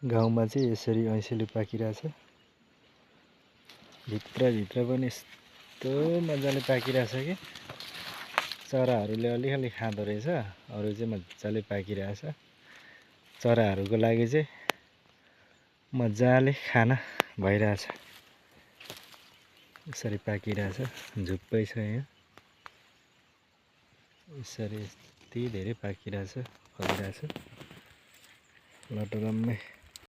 गाउँमा चाहिँ यसरी ऐँसिलो पाकिरहेछ। भित्र पनि यस्तो मजाले पाकिरहेछ कि चराहरूले अलिअलि खाँदो रहेछ। अरू चाहिँ मजाले पाकिरहेछ। चराहरूको लागि चाहिँ मजाले खाना भइरहेछ। यसरी पाकिरहेछ। झुप्पै छ यहाँ। यसरी यति धेरै पाकिरहेछ, फलिरहेछ। लटरम्मै